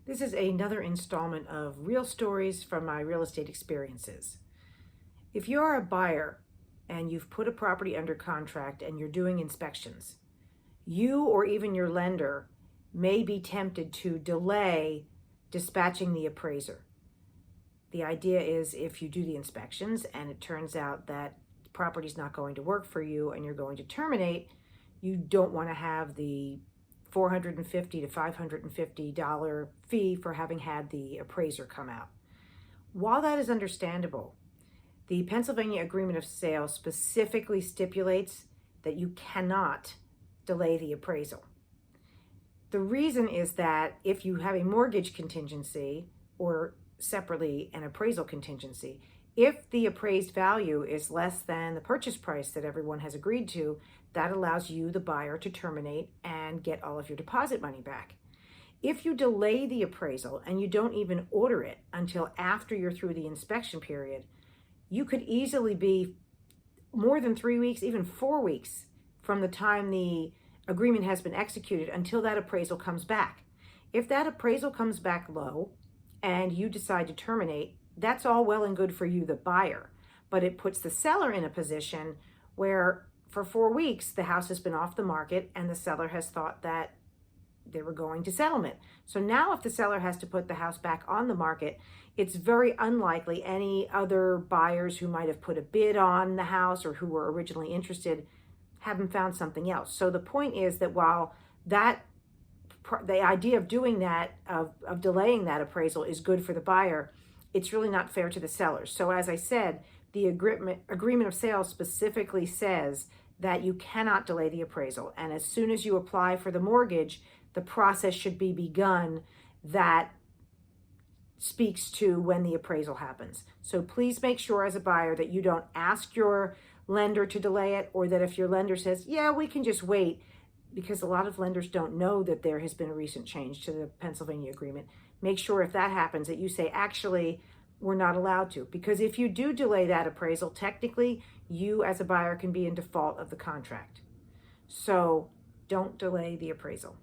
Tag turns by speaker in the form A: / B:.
A: This is another installment of real stories from my real estate experiences. If you're a buyer and you've put a property under contract and you're doing inspections, you or even your lender may be tempted to delay dispatching the appraiser. The idea is if you do the inspections and it turns out that the property's not going to work for you and you're going to terminate, you don't want to have the $450 to $550 fee for having had the appraiser come out. While that is understandable, the Pennsylvania Agreement of Sale specifically stipulates that you cannot delay the appraisal. The reason is that if you have a mortgage contingency or separately an appraisal contingency, if the appraised value is less than the purchase price that everyone has agreed to, that allows you, the buyer, to terminate and get all of your deposit money back. If you delay the appraisal and you don't even order it until after you're through the inspection period, you could easily be more than 3 weeks, even 4 weeks from the time the agreement has been executed until that appraisal comes back. If that appraisal comes back low and you decide to terminate, that's all well and good for you, the buyer, but it puts the seller in a position where for 4 weeks, the house has been off the market and the seller has thought that they were going to settlement. So now if the seller has to put the house back on the market, it's very unlikely any other buyers who might have put a bid on the house or who were originally interested haven't found something else. So the point is that while the idea of doing that, of delaying that appraisal is good for the buyer, it's really not fair to the sellers. So as I said, the agreement of sale specifically says that you cannot delay the appraisal. And as soon as you apply for the mortgage, the process should be begun that speaks to when the appraisal happens. So please make sure as a buyer that you don't ask your lender to delay it, or that if your lender says, yeah, we can just wait, because a lot of lenders don't know that there has been a recent change to the Pennsylvania agreement. Make sure if that happens that you say, actually, we're not allowed to. Because if you do delay that appraisal, technically, you as a buyer can be in default of the contract. So don't delay the appraisal.